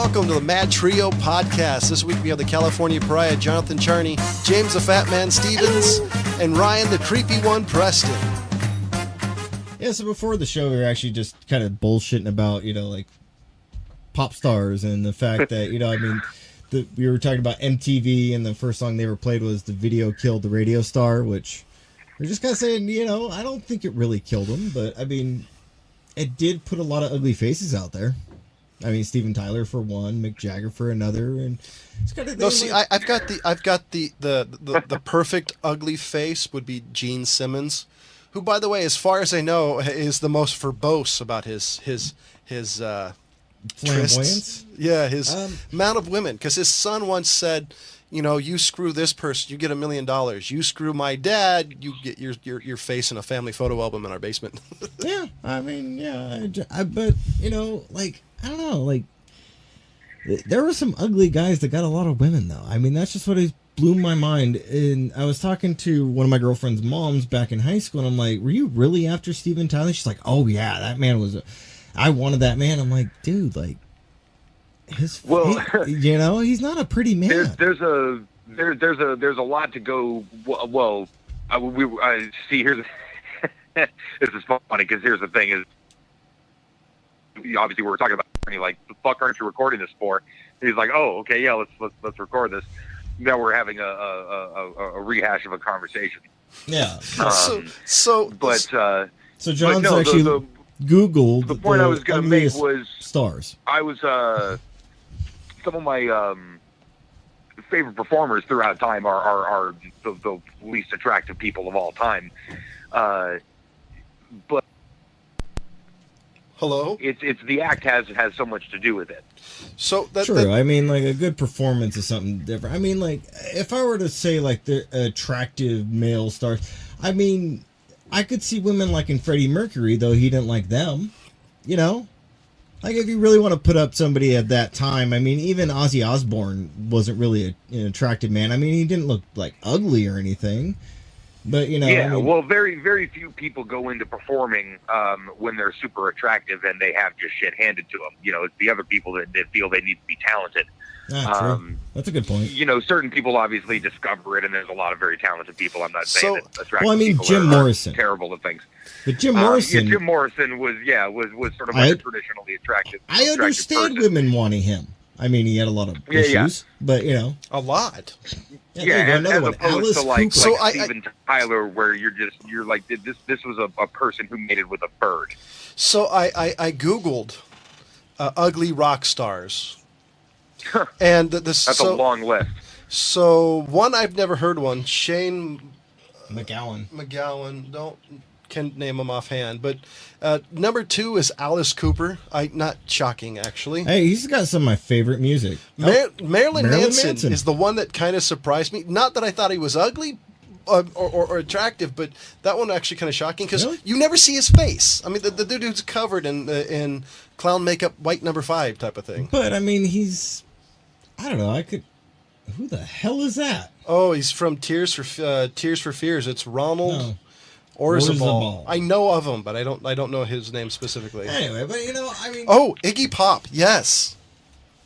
welcome to the MadTrio podcast. This week we have the California Pariah, Jonathan Charney, James the Fat Man Stevens, and Ryan the Creepy One Preston. Yeah, so before the show, we were actually just kind of bullshitting about, like pop stars and the fact that, we were talking about MTV and the first song they ever played was The Video Killed the Radio Star, which we're just kind of saying, I don't think it really killed him, but it did put a lot of ugly faces out there. Steven Tyler for one, Mick Jagger for another, and it's kind of. No, see, I've got the perfect ugly face would be Gene Simmons, who, by the way, as far as I know, is the most verbose about his flamboyance. Yeah, his amount of women. Because his son once said, you screw this person, you get $1 million. You screw my dad, you get your face in a family photo album in our basement. Yeah, but I don't know, there were some ugly guys that got a lot of women, though. That's just what blew my mind. And I was talking to one of my girlfriend's moms back in high school, and I'm like, were you really after Steven Tyler? She's like, oh, yeah, that man was I wanted that man. I'm like, dude, he's not a pretty man. There's a lot to go. Well, see, here's this is funny because here's the thing is, obviously we were talking about like, the fuck aren't you recording this for? And he's like, oh, okay, yeah, let's record this. Now we're having a rehash of a conversation. Yeah. So John's actually Googled the point I was going to make was stars. I was some of my favorite performers throughout time are the least attractive people of all time. But hello, it's the act has so much to do with it. So true. A good performance is something different. If I were to say the attractive male stars, I could see women liking Freddie Mercury, though he didn't like them. If you really want to put up somebody at that time, even Ozzy Osbourne wasn't really an attractive man. He didn't look ugly or anything. But, well, very, very few people go into performing when they're super attractive and they have just shit handed to them. It's the other people that feel they need to be talented. True. That's a good point. Certain people obviously discover it, and there's a lot of very talented people. I'm not saying that attractive people Jim Morrison. Terrible at things. But Jim Morrison... Jim Morrison was sort of a traditionally attractive. I understand women wanting him. He had a lot of issues, but, a lot. Yeah, as opposed Alice to Steven Tyler, where you're like, this was a person who mated with a bird. So I Googled ugly rock stars. And that's a long list. So one I've never heard one, Shane McGowan. Can't name him offhand, but number 2 is Alice Cooper. Not shocking, actually. Hey, he's got some of my favorite music. Marilyn Manson is the one that kind of surprised me. Not that I thought he was ugly or attractive, but that one actually kind of shocking because you never see his face. The dude's covered in clown makeup, white number 5 type of thing. But he's, I don't know. Who the hell is that? Oh, he's from Tears for Fears. It's Ronald. Orzabal. I know of him, but I don't know his name specifically. Anyway, but Oh, Iggy Pop. Yes.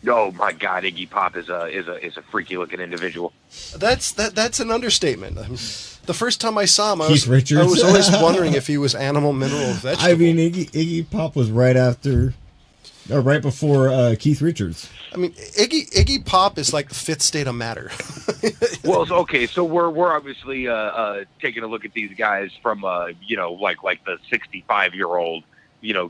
Oh my God, Iggy Pop is a freaky looking individual. That's an understatement. The first time I saw him, I was always wondering if he was animal, mineral, vegetable. Iggy Pop was right before Keith Richards. Iggy Pop is like the 5th state of matter. Well, okay, so we're obviously taking a look at these guys from like the 65-year-old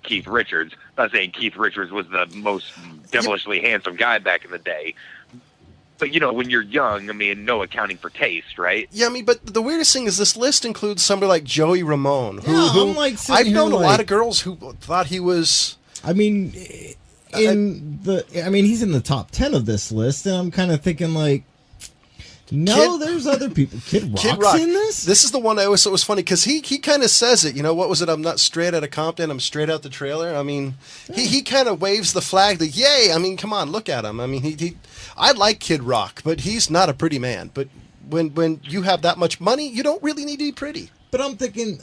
Keith Richards. I'm not saying Keith Richards was the most devilishly handsome guy back in the day, but when you're young, no accounting for taste, right? Yeah, but the weirdest thing is this list includes somebody like Joey Ramone, who I've known a lot of girls who thought he was. He's in the top 10 of this list, and I'm kind of thinking there's other people. Kid Rock's in this? This is the one I always thought was funny because he kind of says it. What was it? I'm not straight out of Compton. I'm straight out the trailer. He kind of waves the flag. Yay! Come on, look at him. I like Kid Rock, but he's not a pretty man. But when you have that much money, you don't really need to be pretty. But I'm thinking,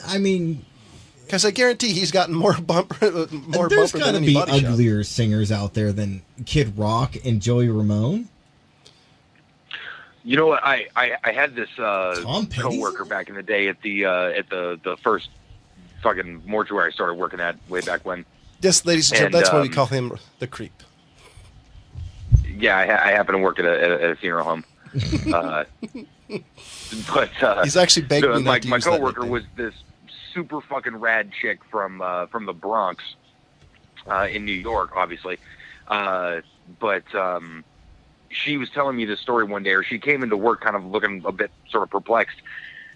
Because I guarantee he's gotten more bumper There's than got to any be body shop. uglier singers out there than Kid Rock and Joey Ramone. You know what? I had this Tom Petty's coworker back in the day at the first fucking mortuary I started working at way back when. Yes, ladies and gentlemen, that's why we call him the creep. Yeah, I happen to work at a funeral home. But he's actually begged me not to my use that coworker nickname. was this super fucking rad chick from the Bronx in New York, obviously. But she was telling me this story one day, or she came into work kind of looking a bit sort of perplexed,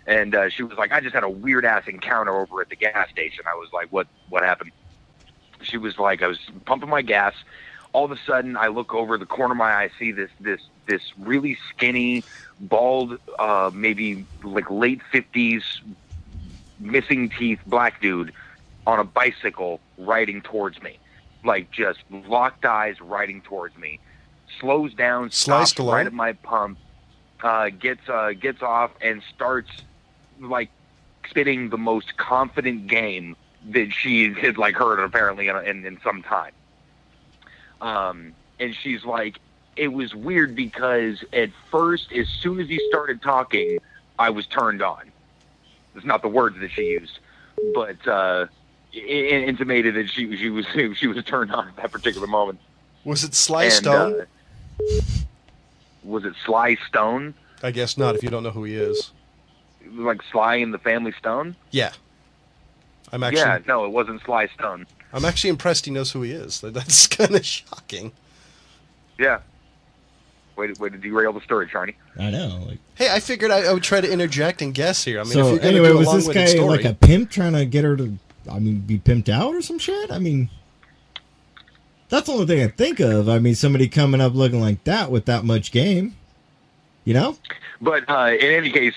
and she was like, "I just had a weird ass encounter over at the gas station." I was like, "What happened?" She was like, "I was pumping my gas. All of a sudden, I look over the corner of my eye, see this really skinny, bald, maybe like late 50s, missing teeth black dude on a bicycle riding towards me, like just locked eyes riding towards me. Slows down, stops right at my pump, gets off and starts like spitting the most confident game that she had like heard apparently in some time. And she's like, it was weird because at first, as soon as he started talking, I was turned on. It's not the words that she used, but intimated that she was turned on at that particular moment. Was it Sly Stone? Was it Sly Stone? I guess not. If you don't know who he is, like Sly and the Family Stone. Yeah, no, it wasn't Sly Stone. I'm actually impressed he knows who he is. That's kind of shocking. Yeah. Way to derail the story, Charlie. I know. Like, hey, I figured I would try to interject and guess here. I mean, so if you're anyway, do a was this guy story, like a pimp trying to get her to, be pimped out or some shit? I mean, that's the only thing I think of. I mean, somebody coming up looking like that with that much game, you know? But in any case,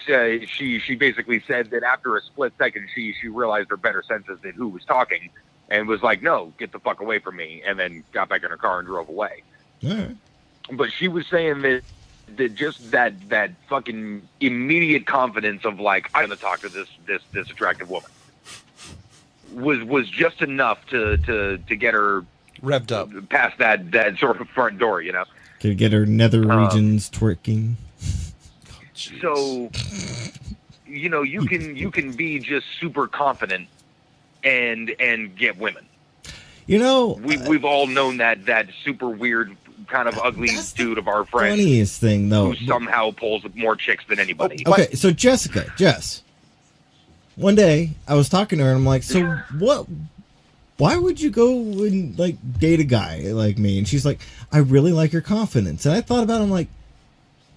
she basically said that after a split second, she realized her better senses that who was talking, and was like, "No, get the fuck away from me," and then got back in her car and drove away. All right. But she was saying that just that fucking immediate confidence of like, I'm gonna talk to this attractive woman was just enough to get her revved up past that sort of front door, you know. Could get her nether regions twerking. So, you know, you can be just super confident and get women. You know, we've all known that super weird kind of ugly dude of our friends. Funniest thing though, who somehow pulls more chicks than anybody. Okay, so Jess. One day I was talking to her and I'm like, so what? Why would you go and like date a guy like me? And she's like, I really like your confidence. And I thought about it, I'm like,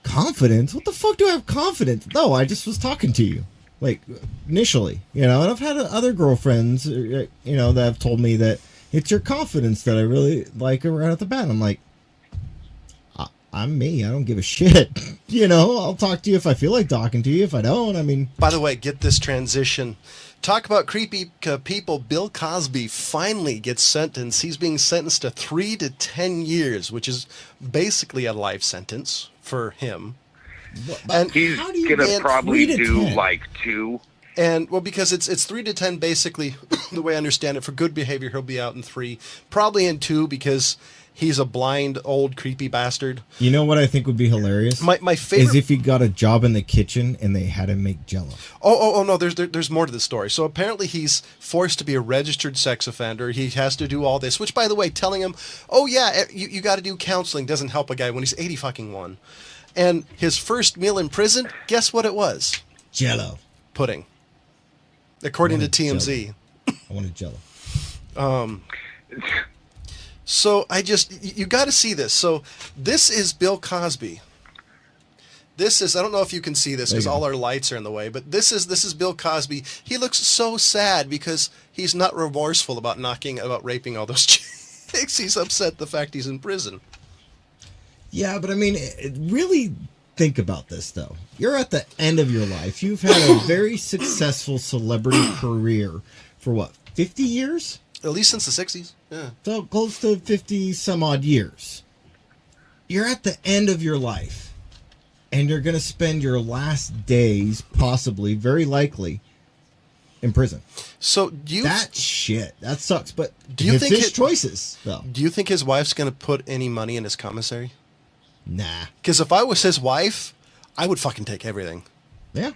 confidence? What the fuck do I have confidence? No, I just was talking to you, like initially, you know. And I've had other girlfriends, you know, that have told me that it's your confidence that I really like right at the bat. I'm like, I'm me. I don't give a shit. You know, I'll talk to you if I feel like talking to you. If I don't, I mean. By the way, get this transition. Talk about creepy people. Bill Cosby finally gets sentenced. He's being sentenced to 3 to 10 years, which is basically a life sentence for him. And he's gonna probably do like 2. And well, because it's 3 to 10 basically. The way I understand it, for good behavior, he'll be out in 3, probably in 2 because he's a blind old creepy bastard. You know what I think would be hilarious? My favorite is if he got a job in the kitchen and they had him make Jell-O. Oh no! There's more to the story. So apparently he's forced to be a registered sex offender. He has to do all this. Which, by the way, telling him, "Oh yeah, you got to do counseling," doesn't help a guy when he's 80-fucking-1. And his first meal in prison, guess what it was? Jell-O pudding. According to TMZ. Jell-O. I wanted Jell-O. So you got to see this. So this is Bill Cosby. This is, I don't know if you can see this because all our lights are in the way, but this is Bill Cosby. He looks so sad because he's not remorseful about raping all those chicks. He's upset the fact he's in prison. Yeah, but I mean, really think about this though. You're at the end of your life. You've had a very successful celebrity career for what, 50 years? At least since the 60s. Yeah. So close to 50 some odd years. You're at the end of your life. And you're going to spend your last days, possibly, very likely, in prison. So do you that sucks? But do you think his choices though? Do you think his wife's going to put any money in his commissary? Nah. Because if I was his wife, I would fucking take everything. Yeah.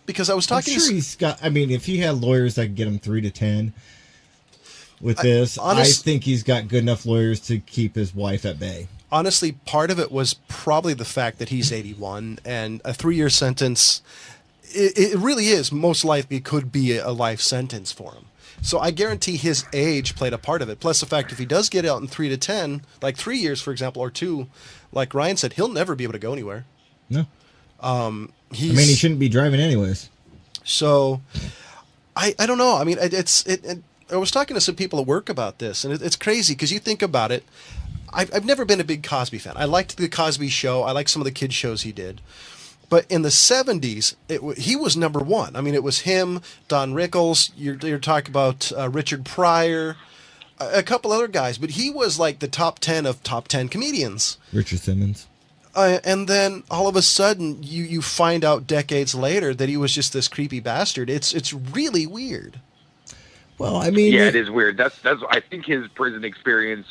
Because I was talking. I'm sure he's got. I mean, if he had lawyers that could get him 3 to 10 with this, I think he's got good enough lawyers to keep his wife at bay. Honestly, part of it was probably the fact that he's 81 and a 3-year sentence. It really is most likely could be a life sentence for him. So I guarantee his age played a part of it. Plus the fact if he does get out in 3 to 10, like 3 years, for example, or 2, like Ryan said, he'll never be able to go anywhere. No. He shouldn't be driving anyways. So I don't know. I mean, I was talking to some people at work about this, and it's crazy because you think about it. I've never been a big Cosby fan. I liked the Cosby Show. I liked some of the kids shows he did. But in the 70s, he was number one. I mean, it was him, Don Rickles. You're talking about Richard Pryor, a couple other guys. But he was like the top 10 of top 10 comedians. Richard Simmons. And then all of a sudden, you find out decades later that he was just this creepy bastard. It's really weird. Well, I mean, yeah, it is weird. That's I think his prison experience.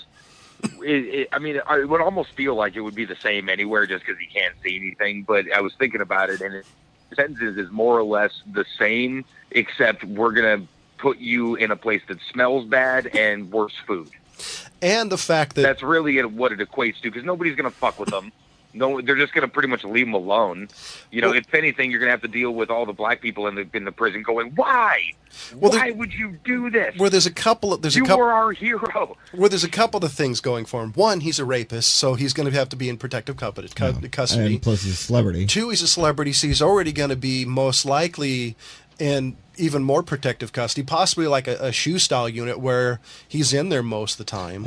I would almost feel like it would be the same anywhere just because he can't see anything. But I was thinking about it, and his sentences is more or less the same, except we're going to put you in a place that smells bad and worse food. And the fact that... That's really what it equates to, because nobody's going to fuck with them. No, they're just going to pretty much leave them alone. If anything, you're going to have to deal with all the black people in the prison going, why? Why would you do this? Where there's a couple of... You were our hero. Where there's a couple of things going for him. One, he's a rapist, so he's going to have to be in protective custody. And plus he's a celebrity. 2, he's a celebrity, so he's already going to be most likely in even more protective custody, possibly like a shoe-style unit where he's in there most of the time.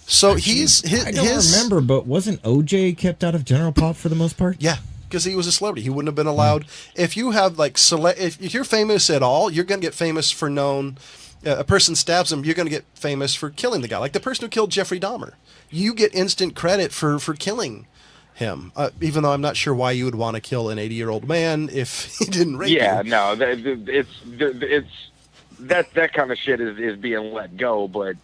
So I don't remember, but wasn't OJ kept out of General Pop for the most part? Yeah, because he was a celebrity. He wouldn't have been allowed. If you have if you're famous at all, you're going to get famous for known. A person stabs him, you're going to get famous for killing the guy. Like the person who killed Jeffrey Dahmer, you get instant credit for killing him, even though I'm not sure why you would want to kill an 80-year-old man if he didn't rape you. Yeah, no, it's that kind of shit is being let go. But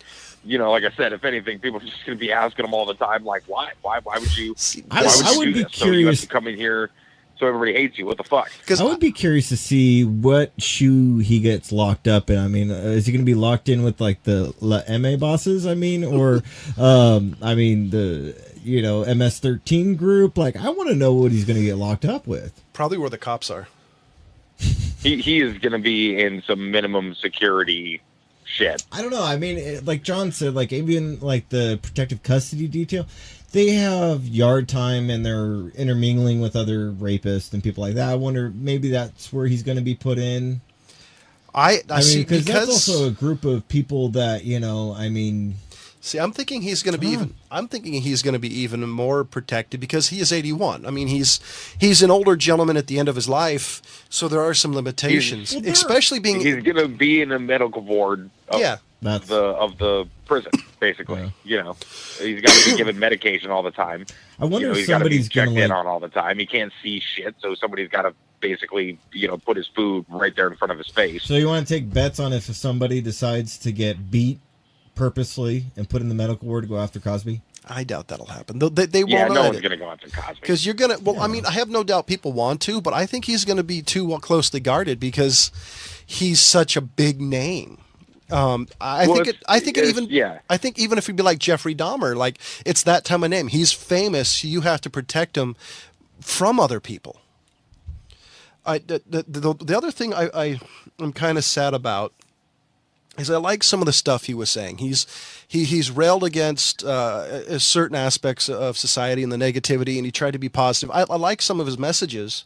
like I said, if anything, people are just going to be asking them all the time, like, why would you? I would be curious. So you have to come in here so everybody hates you. What the fuck? I would be curious to see what shoe he gets locked up in. I mean, is he going to be locked in with like the La MA bosses? I mean, or the MS-13 group. Like, I want to know what he's going to get locked up with. Probably where the cops are. He is going to be in some minimum security shit. I don't know. I mean, like John said, like even like the protective custody detail, they have yard time and they're intermingling with other rapists and people like that. I wonder maybe that's where he's going to be put in. I mean, because that's also a group of people that See, I'm thinking he's going to be even more protected because he is 81. I mean, he's an older gentleman at the end of his life, so there are some limitations, especially being. He's going to be in a medical ward. Of the prison, basically. Yeah. He's got to be given medication all the time. I wonder if somebody's checked in on all the time. He can't see shit, so somebody's got to basically, put his food right there in front of his face. So you want to take bets on if somebody decides to get beat purposely and put in the medical ward to go after Cosby? I doubt that'll happen. They won't. Yeah, no one's going to go after Cosby. Because you're going to... Well, I mean, I have no doubt people want to, but I think he's going to be too closely guarded because he's such a big name. I think even if he'd be like Jeffrey Dahmer, like it's that type of name. He's famous. You have to protect him from other people. The other thing I'm kind of sad about is I like some of the stuff he was saying. He's railed against certain aspects of society and the negativity, and he tried to be positive. I like some of his messages.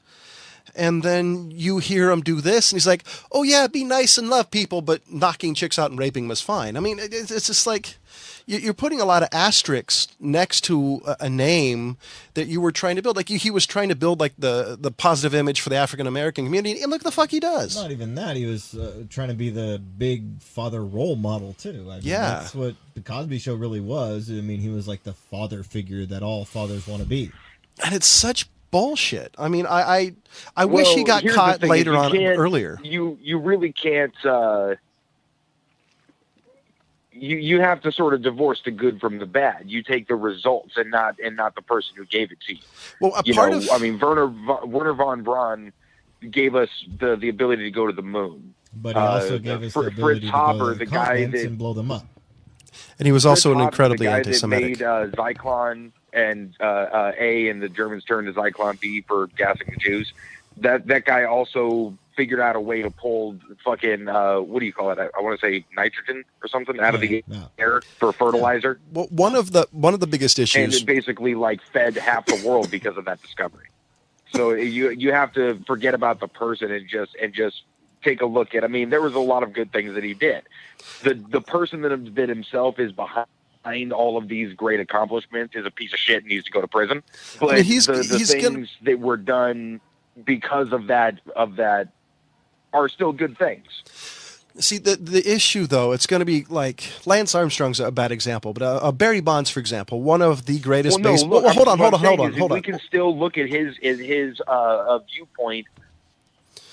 And then you hear him do this, and he's like, oh, yeah, be nice and love people, but knocking chicks out and raping them is fine. I mean, it's just like you're putting a lot of asterisks next to a name that you were trying to build. Like he was trying to build like the positive image for the African-American community, and look at the fuck he does. Not even that. He was trying to be the big father role model, too. I mean, yeah. That's what the Cosby Show really was. I mean, he was like the father figure that all fathers want to be. And it's such bullshit. I mean, I wish he got caught later on earlier. You really can't. You have to sort of divorce the good from the bad. You take the results and not the person who gave it to you. Well, Werner von Braun gave us the ability to go to the moon. But he also gave us the ability Fritz to Hopper, go to the guy that and blow them up. And he was also Fritz an Hopper, incredibly the guy anti-Semitic. That made Zyklon and A, and the Germans turned to Zyklon B for gassing the Jews. That guy also figured out a way to pull fucking what do you call it? I want to say nitrogen or something out of the air for fertilizer. Well, one of the biggest issues, and it basically like fed half the world because of that discovery. So you have to forget about the person and just take a look at. I mean, there was a lot of good things that he did. The person that himself is behind all of these great accomplishments is a piece of shit and needs to go to prison. But I mean, the things that were done because of that are still good things. See, the issue, though, it's going to be like Lance Armstrong's a bad example, but Barry Bonds, for example, one of the greatest baseball. Well, hold on. We can still look at his viewpoint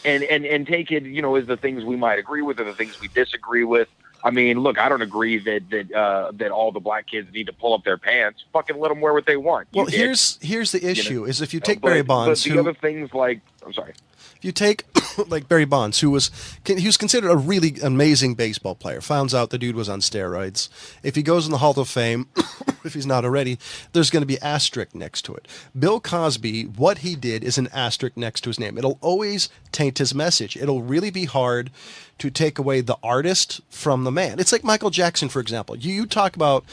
and take it, as the things we might agree with or the things we disagree with. I mean, look, I don't agree that all the black kids need to pull up their pants. Fucking let them wear what they want. Well, here's the issue: is if you take Barry Bonds, but the other things like, I'm sorry. If you take like Barry Bonds, he was considered a really amazing baseball player. Finds out the dude was on steroids. If he goes in the Hall of Fame, if he's not already, there's going to be asterisk next to it. Bill Cosby, what he did is an asterisk next to his name. It'll always taint his message. It'll really be hard to take away the artist from the man. It's like Michael Jackson, for example. You talk about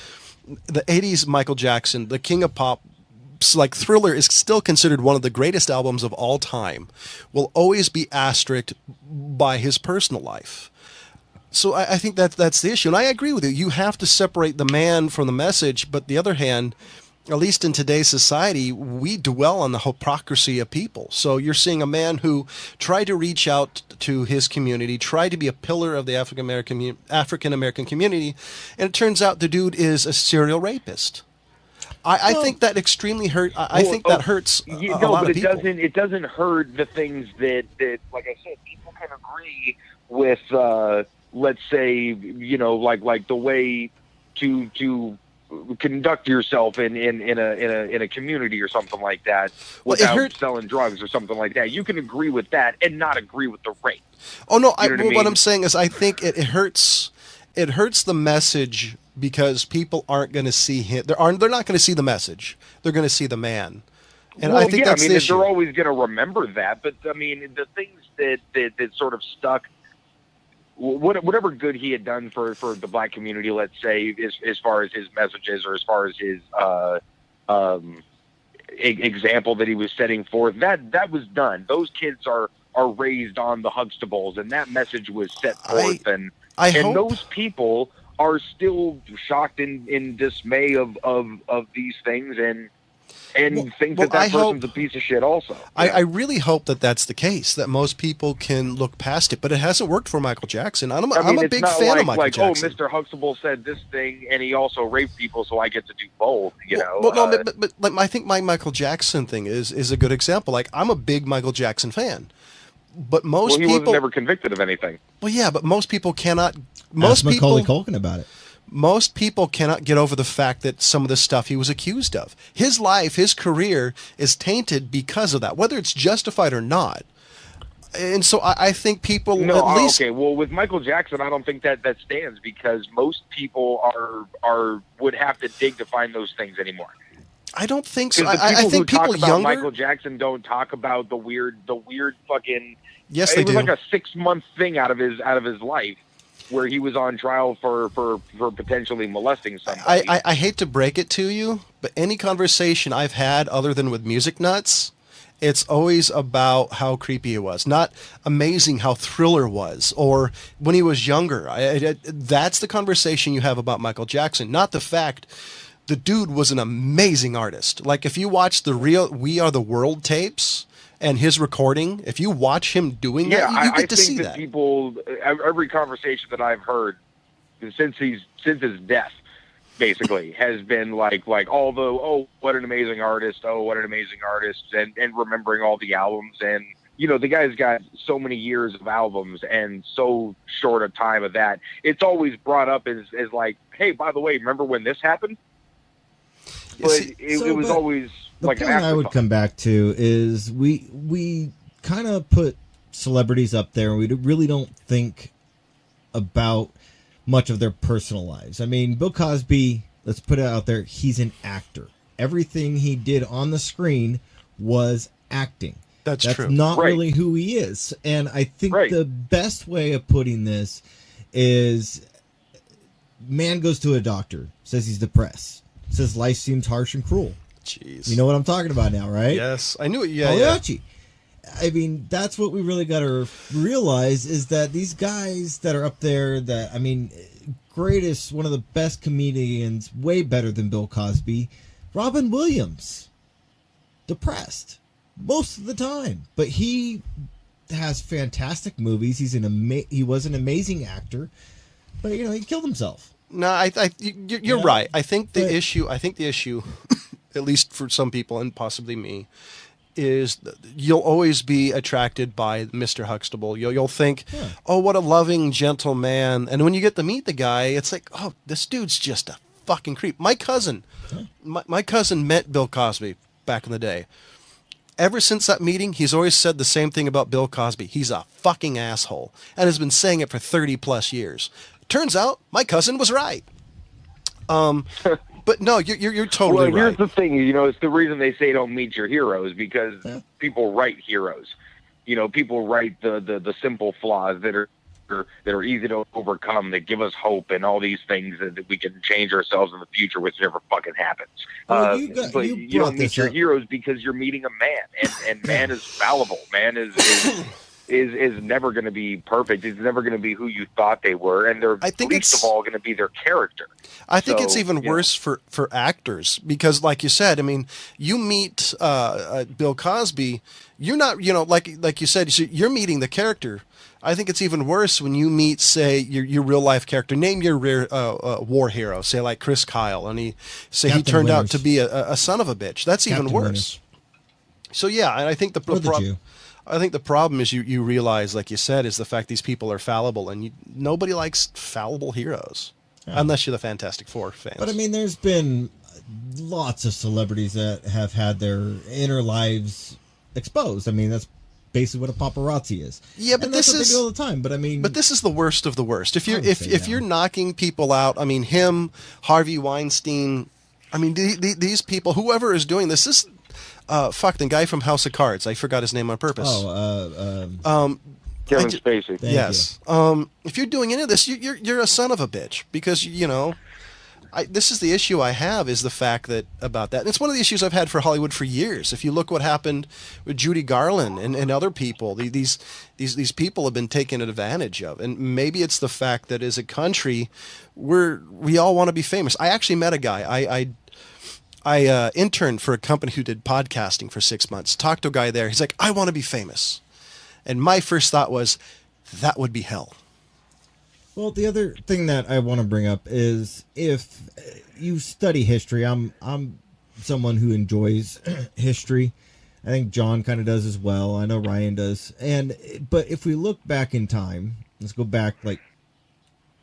the 80s Michael Jackson, the king of pop. Like Thriller is still considered one of the greatest albums of all time, will always be asterisked by his personal life. So I think that's the issue. And I agree with you. You have to separate the man from the message. But the other hand, at least in today's society, we dwell on the hypocrisy of people. So you're seeing a man who tried to reach out to his community, tried to be a pillar of the African-American community, and it turns out the dude is a serial rapist. I think that extremely hurt. I think that hurts a lot of people. It doesn't hurt the things that, like I said, people can agree with. Let's say, like the way to conduct yourself in a community or something like that without selling drugs or something like that. You can agree with that and not agree with the rape. Oh no! What I'm saying is, I think it hurts. It hurts the message. Because people aren't going to see him. They're not going to see the message. They're going to see the man. And I think that's the issue. They're always going to remember that. But, I mean, the things that sort of stuck, whatever good he had done for the black community, let's say, as far as his messages or as far as his example that he was setting forth, that was done. Those kids are raised on the Huxtables, and that message was set forth. And those people are still shocked in dismay of these things and think that person's a piece of shit also. I really hope that that's the case, that most people can look past it, but it hasn't worked for Michael Jackson. I'm a big fan of Michael Jackson. Mr. Huxtable said this thing and he also raped people, so I get to do both, But I think my Michael Jackson thing is a good example. Like, I'm a big Michael Jackson fan. But most people... he was never convicted of anything. Well, yeah, but most people cannot... Ask Macaulay Culkin about it. Most people cannot get over the fact that some of the stuff he was accused of. His life, his career is tainted because of that, whether it's justified or not. And so I think people at least... Okay, well, with Michael Jackson, I don't think that stands because most people would have to dig to find those things anymore. I don't think so. I think people talk about younger... Michael Jackson don't talk about the weird fucking... Yes, they do. It was like a 6-month thing out of his life where he was on trial for potentially molesting somebody. I hate to break it to you, but any conversation I've had other than with Music Nuts, it's always about how creepy it was. Not amazing how Thriller was, or when he was younger. That's the conversation you have about Michael Jackson, not the fact the dude was an amazing artist. Like, if you watch the real We Are the World tapes and his recording, if you watch him doing that, you get to see that. People, every conversation that I've heard since his death, basically has been like although, oh, what an amazing artist, and remembering all the albums. And the guy's got so many years of albums and so short a time of that, it's always brought up as like, hey, by the way, remember when this happened? But it was always like an afterthought. The point I would come back to is we kind of put celebrities up there and we really don't think about much of their personal lives. I mean, Bill Cosby, let's put it out there, he's an actor. Everything he did on the screen was acting. That's true. Not really who he is. And I think the best way of putting this is, man goes to a doctor, says he's depressed, says life seems harsh and cruel. Jeez. You know what I'm talking about now, right? Yes, I knew it. Yeah, Pagliacci. I mean, that's what we really got to realize, is that these guys that are up there, that, I mean, greatest, one of the best comedians, way better than Bill Cosby, Robin Williams, depressed most of the time, but he has fantastic movies. He was an amazing actor, but he killed himself. No, you're right. I think the issue, at least for some people and possibly me, is you'll always be attracted by Mr. Huxtable. You'll think, oh, what a loving, gentle man. And when you get to meet the guy, it's like, oh, this dude's just a fucking creep. My cousin met Bill Cosby back in the day. Ever since that meeting, he's always said the same thing about Bill Cosby. He's a fucking asshole, and has been saying it for 30 plus years. Turns out my cousin was right. But no, you're totally right. Well, here's the thing, it's the reason they say don't meet your heroes, because people write heroes. People write the simple flaws that are easy to overcome, that give us hope and all these things that we can change ourselves in the future, which never fucking happens. Well, but you don't meet your heroes because you're meeting a man, and man is fallible. Man is never going to be perfect. It's never going to be who you thought they were, and they're least of all going to be their character. I think it's even worse for actors, because, like you said, I mean, you meet Bill Cosby, you're not, like you said, you're meeting the character. I think it's even worse when you meet, say, your real life character. Name your war hero, say like Chris Kyle, and he turned out to be a son of a bitch. That's Captain even worse. Winners. So yeah, and I think the problem is you realize, like you said, is the fact these people are fallible, and nobody likes fallible heroes, unless you're the Fantastic Four fans. But I mean, there's been lots of celebrities that have had their inner lives exposed. I mean, that's basically what a paparazzi is. Yeah, but that's what they do all the time. But I mean, this is the worst of the worst. If you're knocking people out, I mean, him, Harvey Weinstein, I mean, these people, whoever is doing this, the guy from House of Cards. I forgot his name on purpose. Kevin Spacey. Yes. If you're doing any of this, you're a son of a bitch, because this is the issue I have, is the fact that about that. And it's one of the issues I've had for Hollywood for years. If you look what happened with Judy Garland and other people, these people have been taken advantage of. And maybe it's the fact that as a country, we all want to be famous. I actually met a guy. I interned for a company who did podcasting for 6 months. Talked to a guy there. He's like, I want to be famous. And my first thought was, that would be hell. Well, the other thing that I want to bring up is, if you study history, I'm someone who enjoys history. I think John kind of does as well. I know Ryan does. But if we look back in time, let's go back like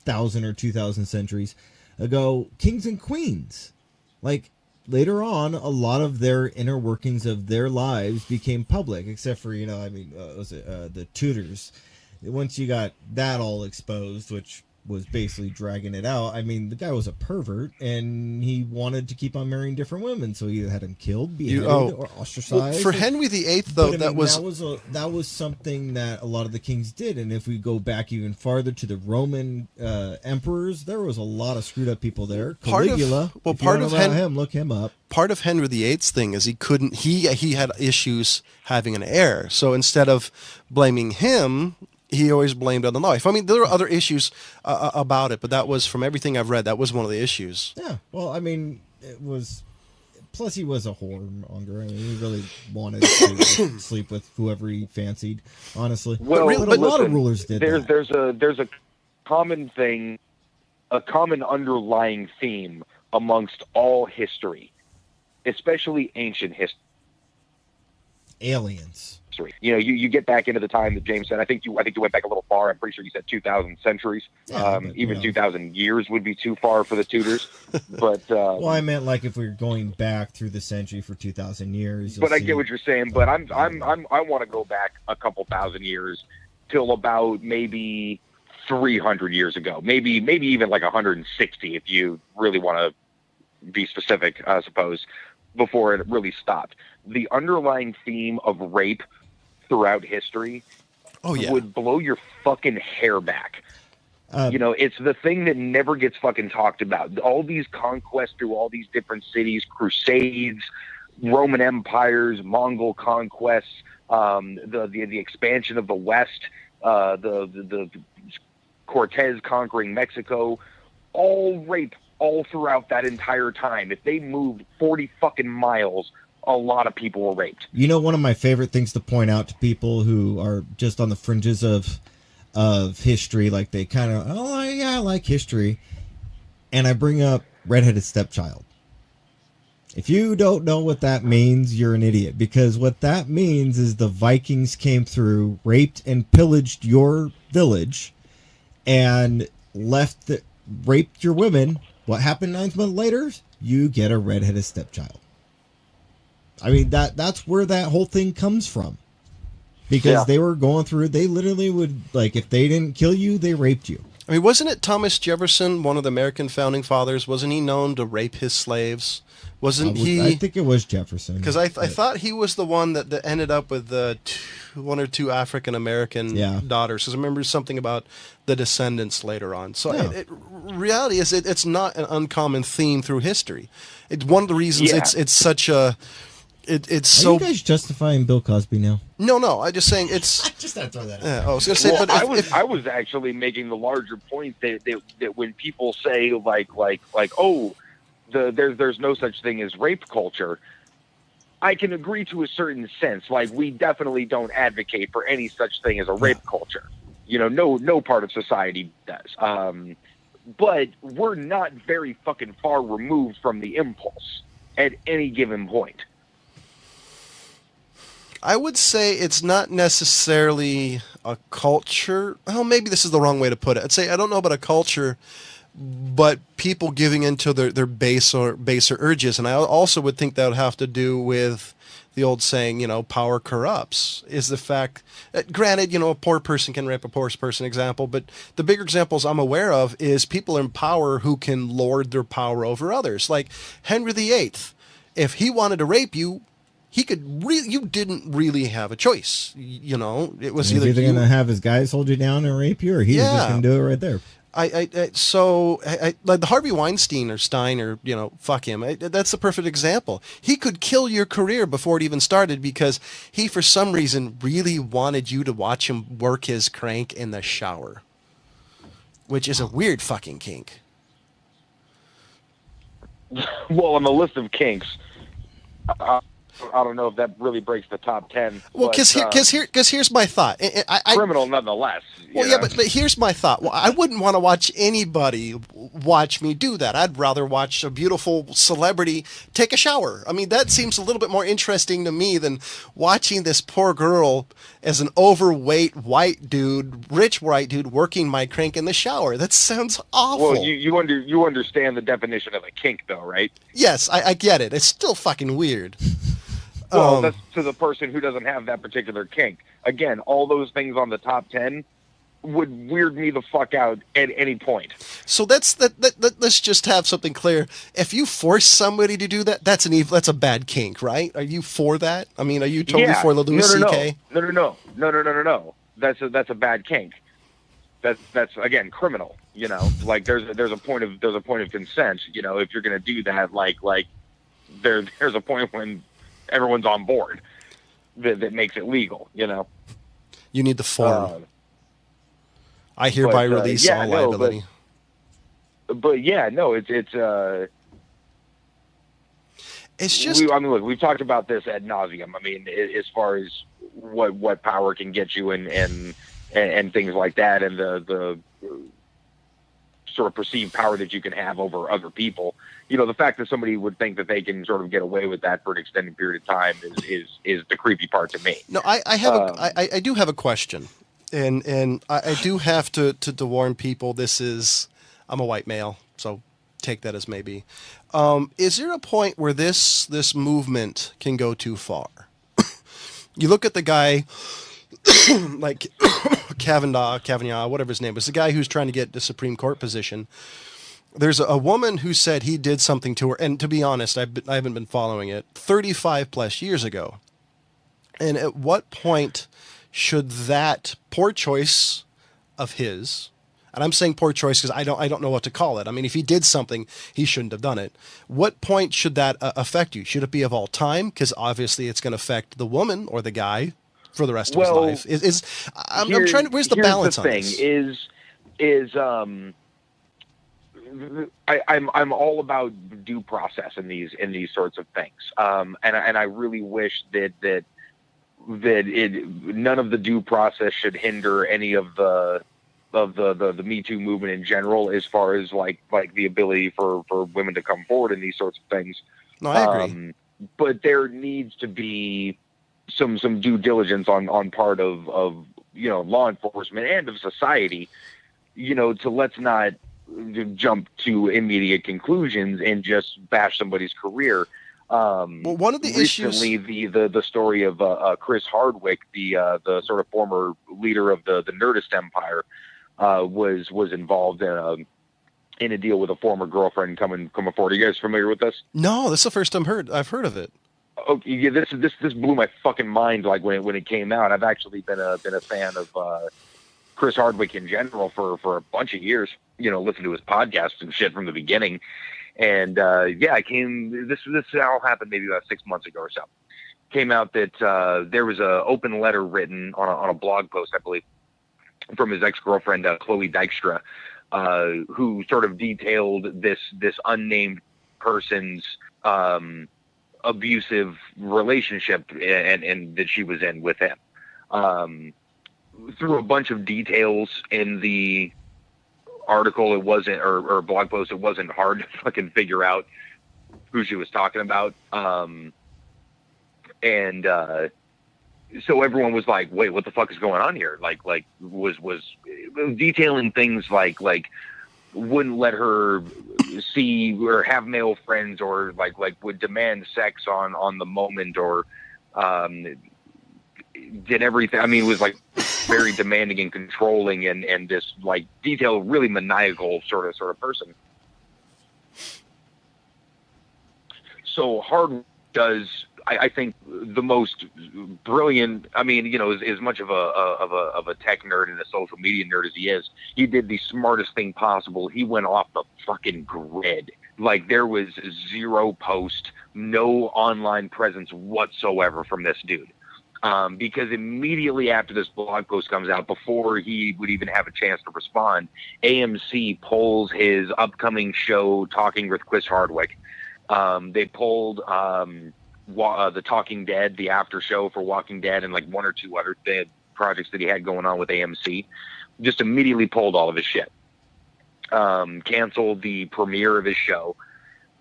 1,000 or 2,000 centuries ago, kings and queens, like, later on, a lot of their inner workings of their lives became public, except for, the Tudors. Once you got that all exposed, which was basically dragging it out, I mean, the guy was a pervert, and he wanted to keep on marrying different women, so he had him killed, beheaded, or ostracized. Well, for Henry VIII, though, that was something that a lot of the kings did. And if we go back even farther to the Roman emperors, there was a lot of screwed up people there. Caligula, look him up. Part of Henry VIII's thing is he had issues having an heir, so instead of blaming him, he always blamed on the wife. I mean, there were other issues about it, but that was, from everything I've read, that was one of the issues. Yeah, well, I mean, it was... Plus, he was a whoremonger. I mean, he really wanted to sleep with whoever he fancied, honestly. Well, but a lot of rulers did that. There's a common thing, a common underlying theme amongst all history, especially ancient history. Aliens. You know, you get back into the time that James said. I think you went back a little far. I'm pretty sure you said 2,000 centuries. Yeah, Even 2,000 years would be too far for the Tudors. But well, I meant like if we were going back through the century for 2,000 years. But I get what you're saying. But I want to go back a couple thousand years till about maybe 300 years ago. Maybe even like 160 if you really want to be specific, I suppose, before it really stopped. The underlying theme of rape throughout history would blow your fucking hair back. You know, it's the thing that never gets fucking talked about. All these conquests through all these different cities, crusades, Roman empires, Mongol conquests, the expansion of the West, the Cortez conquering Mexico, all rape all throughout that entire time. If they moved 40 fucking miles, a lot of people were raped. You know, one of my favorite things to point out to people who are just on the fringes of history, like they kind of, oh yeah, I like history, and I bring up redheaded stepchild. If you don't know what that means, you're an idiot, because what that means is the Vikings came through, raped and pillaged your village, and raped your women. What happened 9 months later? You get a redheaded stepchild. I mean, that's where that whole thing comes from. Because they were going through, they literally would, like, if they didn't kill you, they raped you. I mean, wasn't it Thomas Jefferson, one of the American founding fathers, wasn't he known to rape his slaves? Wasn't he? I think it was Jefferson. Because I thought he was the one that ended up with one or two African-American daughters. Because I remember something about the descendants later on. So reality is it's not an uncommon theme through history. It's one of the reasons it's such a... It's so. Are you guys justifying Bill Cosby now? No. I'm just saying it's. I just had to throw that out. Yeah, I was going to say, but I was actually making the larger point that when people say there's no such thing as rape culture, I can agree to a certain sense. Like, we definitely don't advocate for any such thing as a rape culture. You know, no part of society does. But we're not very fucking far removed from the impulse at any given point. I would say it's not necessarily a culture. Oh, maybe this is the wrong way to put it. I'd say I don't know about a culture, but people giving into their baser urges. And I also would think that would have to do with the old saying, you know, power corrupts, is the fact that, granted, you know, a poor person can rape a poor person example, but the bigger examples I'm aware of is people in power who can lord their power over others. Like Henry VIII, if he wanted to rape you, he could you didn't really have a choice. You know, it was either going to have his guys hold you down and rape you, or he was just going to do it right there. So like the Harvey Weinstein or Stein, or, you know, fuck him. That's the perfect example. He could kill your career before it even started because he, for some reason, really wanted you to watch him work his crank in the shower, which is a weird fucking kink. Well, on the list of kinks, I don't know if that really breaks the top 10. Well, because here's my thought. Criminal nonetheless. Well, yeah, but here's my thought. Well, I wouldn't want to watch anybody watch me do that. I'd rather watch a beautiful celebrity take a shower. I mean, that seems a little bit more interesting to me than watching this poor girl as an overweight rich white dude, working my crank in the shower. That sounds awful. Well, you understand the definition of a kink, though, right? Yes, I get it. It's still fucking weird. Well, that's to the person who doesn't have that particular kink. Again, all those things on the top 10 would weird me the fuck out at any point. So let's just have something clear. If you force somebody to do that, that's a bad kink, right? Are you for that? I mean, are you totally for the Louis C.K.? No. That's a bad kink. That's again criminal. You know, like there's a point of consent. You know, if you're gonna do that, like there's a point when everyone's on board that makes it legal, you know. You need the form. I hereby release all liability. But yeah, no, it's just. I mean, look, we've talked about this ad nauseum. I mean, as far as what power can get you and things like that, and the sort of perceived power that you can have over other people. You know, the fact that somebody would think that they can sort of get away with that for an extended period of time is the creepy part to me. No, I do have a question, and I do have to warn people. I'm a white male, so take that as maybe. Is there a point where this movement can go too far? You look at the guy like Kavanaugh, whatever his name is, the guy who's trying to get the Supreme Court position. There's a woman who said he did something to her, and to be honest, I haven't been following it, 35 plus years ago. And at what point should that poor choice of his, and I'm saying poor choice because I don't know what to call it. I mean, if he did something, he shouldn't have done it. What point should that affect you? Should it be of all time? Because obviously it's going to affect the woman or the guy for the rest of his life. I'm trying to. Where's the balance on this? I'm all about due process in these sorts of things, and I really wish that none of the due process should hinder any of the Me Too movement in general, as far as like the ability for women to come forward in these sorts of things. No, I agree. But there needs to be some due diligence on part of law enforcement and of society, to let's not jump to immediate conclusions and just bash somebody's career. Well, one of the recently, issues, the story of Chris Hardwick, the sort of former leader of the Nerdist empire, was involved in a deal with a former girlfriend coming forward. Are you guys familiar with this? No, this is the first time I've heard of it. Oh, yeah, this blew my fucking mind. Like when it came out, I've actually been a fan of Chris Hardwick in general for a bunch of years. Listen to his podcasts and shit from the beginning. And this all happened maybe about 6 months ago or so. Came out that there was a open letter written on a blog post, I believe, from his ex-girlfriend Chloe Dykstra, who sort of detailed this unnamed person's abusive relationship and that she was in with him. Through a bunch of details in the article, it wasn't, or blog post, it wasn't hard to fucking figure out who she was talking about. So everyone was like, wait, what the fuck is going on here? Like was detailing things like wouldn't let her see or have male friends, or like would demand sex on the moment, or did everything. I mean, it was like very demanding and controlling, and this like detailed, really maniacal sort of person. So Hard does, I think, the most brilliant. I mean, as much of a tech nerd and a social media nerd as he is, he did the smartest thing possible. He went off the fucking grid. Like, there was zero post, no online presence whatsoever from this dude. Because immediately after this blog post comes out, before he would even have a chance to respond, AMC polls his upcoming show, Talking with Chris Hardwick. They polled the Talking Dead, the after show for Walking Dead, and like one or two other projects that he had going on with AMC. Just immediately pulled all of his shit. Canceled the premiere of his show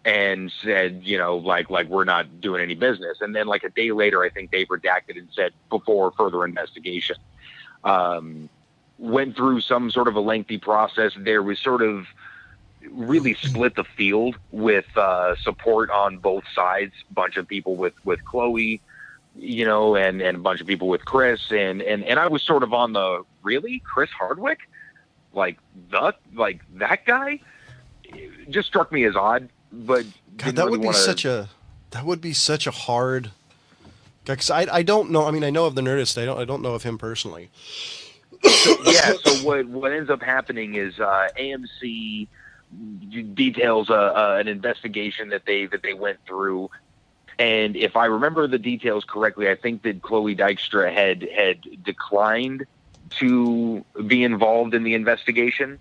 and said, like we're not doing any business. And then like a day later, I think they redacted and said before further investigation. Went through some sort of a lengthy process. There was sort of really split the field with support on both sides. A bunch of people with Chloe, and a bunch of people with Chris. And I was sort of on the, really? Chris Hardwick? Like that guy? It just struck me as odd. But God, that would be such a hard. Because I don't know. I mean, I know of the Nerdist. I don't know of him personally. So what ends up happening is AMC details an investigation that they went through, and if I remember the details correctly, I think that Chloe Dykstra had declined to be involved in the investigation.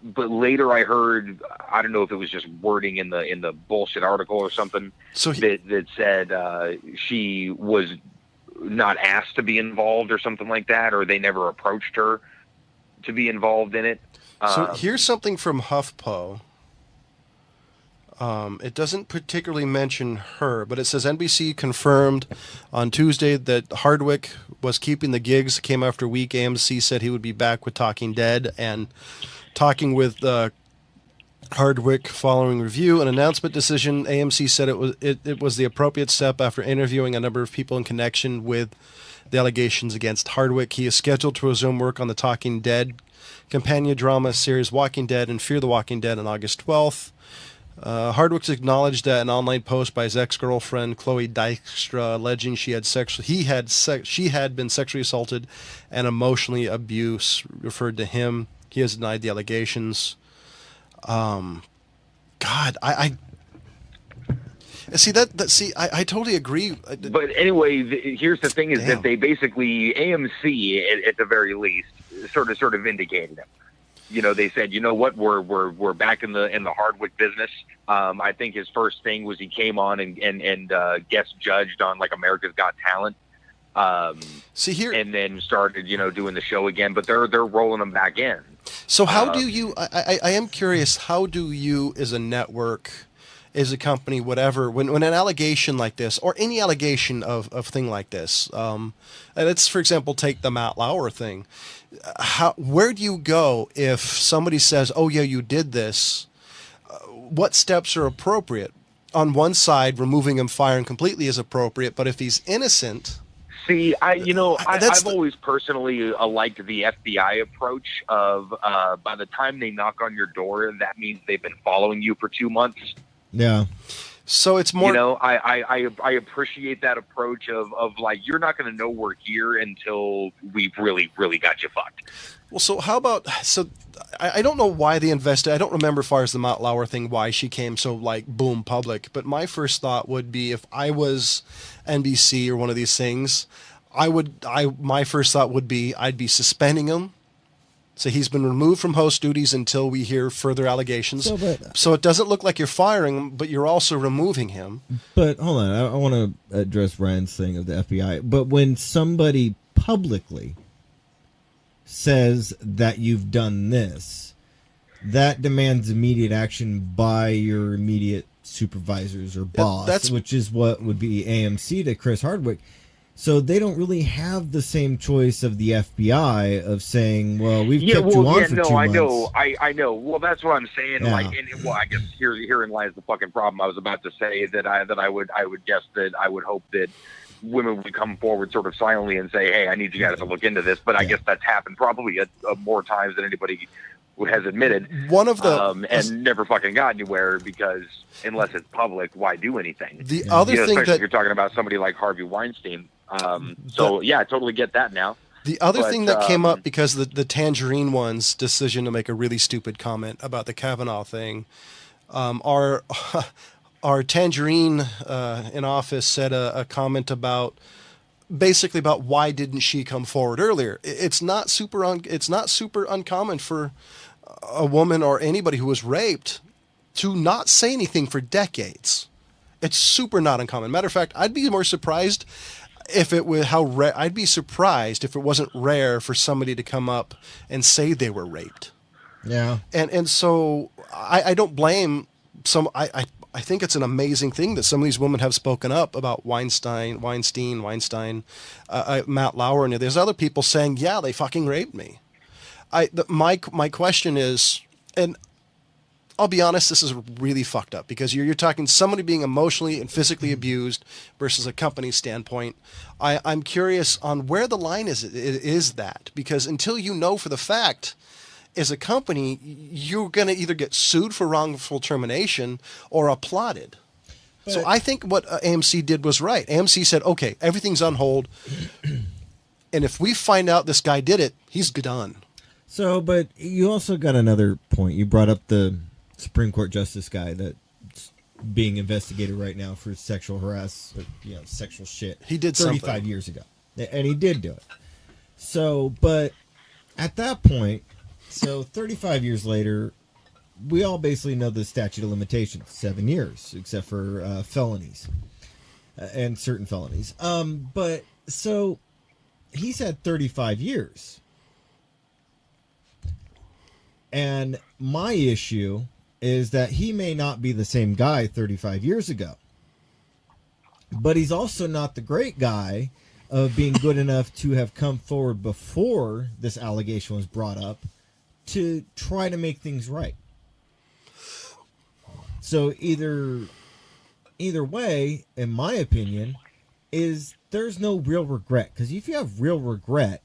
But later I heard, I don't know if it was just wording in the bullshit article or something, that said she was not asked to be involved or something like that, or they never approached her to be involved in it. So here's something from HuffPo. It doesn't particularly mention her, but it says NBC confirmed on Tuesday that Hardwick was keeping the gigs. Came after a week. AMC said he would be back with Talking Dead, and talking with Hardwick following review. An announcement decision. AMC said it was the appropriate step after interviewing a number of people in connection with the allegations against Hardwick. He is scheduled to resume work on the Talking Dead companion drama series Walking Dead and Fear the Walking Dead on August 12th. Hardwick's acknowledged that an online post by his ex-girlfriend Chloe Dykstra alleging she had been sexually assaulted and emotionally abused referred to him. He has denied the allegations. God, I see that. See, I totally agree. But anyway, here's the thing: is that they basically AMC at the very least sort of vindicated him. You know, they said, you know what, we're back in the Hardwick business. I think his first thing was he came on and guest judged on like America's Got Talent. See here, and then started doing the show again. But they're rolling him back in. So how do you? I am curious. How do you, as a network, as a company, whatever, when an allegation like this, or any allegation of thing like this, let's for example take the Matt Lauer thing. Where do you go if somebody says, "Oh yeah, you did this"? What steps are appropriate? On one side, removing him, firing completely is appropriate, but if he's innocent. See, I've always personally liked the FBI approach of by the time they knock on your door, that means they've been following you for 2 months. Yeah. So it's more. I appreciate that approach of like, you're not going to know we're here until we've really, really got you fucked. Well, so how about, so I don't know why they invested. I don't remember as far as the Matt Lauer thing, why she came so like boom public. But my first thought would be if I was NBC or one of these things, my first thought would be I'd be suspending him. So he's been removed from host duties until we hear further allegations. So it doesn't look like you're firing him, but you're also removing him. But hold on, I want to address Ryan's thing of the FBI. But when somebody publicly says that you've done this, that demands immediate action by your immediate supervisors or boss, which is what would be AMC to Chris Hardwick. So they don't really have the same choice of the FBI of saying, "Well, we've kept you on for 2 months." I know. Well, that's what I'm saying. Yeah. Like, I guess herein lies the fucking problem. I was about to say that I would guess that I would hope that women would come forward sort of silently and say, "Hey, I need you guys to look into this." But I guess that's happened probably more times than anybody has admitted. One of the and never fucking got anywhere, because unless it's public, why do anything? The other thing especially that if you're talking about somebody like Harvey Weinstein. Yeah, I totally get that now. The other thing that came up because the Tangerine one's decision to make a really stupid comment about the Kavanaugh thing, our Tangerine in office said a comment about basically about why didn't she come forward earlier. It's not super uncommon for a woman or anybody who was raped to not say anything for decades. It's super not uncommon. Matter of fact, I'd be more surprised if it was I'd be surprised if it wasn't rare for somebody to come up and say they were raped. Yeah. And so I don't blame some. I think it's an amazing thing that some of these women have spoken up about Weinstein, Matt Lauer, and there's other people saying, yeah, they fucking raped me. My question is, and I'll be honest, this is really fucked up because you're talking somebody being emotionally and physically abused versus a company standpoint. I'm curious on where the line is that, because until you know for the fact, as a company, you're going to either get sued for wrongful termination or applauded. So I think what AMC did was right. AMC said, okay, everything's on hold. And if we find out this guy did it, he's done. So, but you also got another point. You brought up the Supreme Court Justice guy that's being investigated right now for sexual harassment, sexual shit. He did 35 something. years ago. And he did do it. So, but at that point, 35 years later, we all basically know the statute of limitations, 7 years, except for felonies and certain felonies. But so he's had 35 years. And my issue is that he may not be the same guy 35 years ago. But he's also not the great guy of being good enough to have come forward before this allegation was brought up to try to make things right. So either way, in my opinion, is there's no real regret. Because if you have real regret,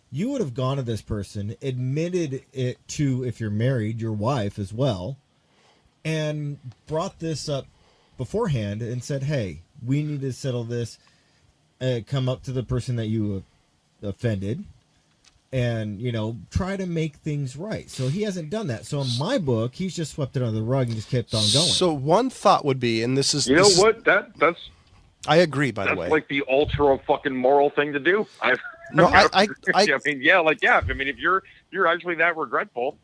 you would have gone to this person, admitted it to, if you're married, your wife as well, and brought this up beforehand and said, hey, we need to settle this, come up to the person that you offended, and, you know, try to make things right. So he hasn't done that. So in my book, he's just swept it under the rug and just kept on going. So one thought would be, and this is... That's... I agree, by the way. That's like the ultra fucking moral thing to do. I mean, yeah, like, yeah. I mean, if you're actually that regretful,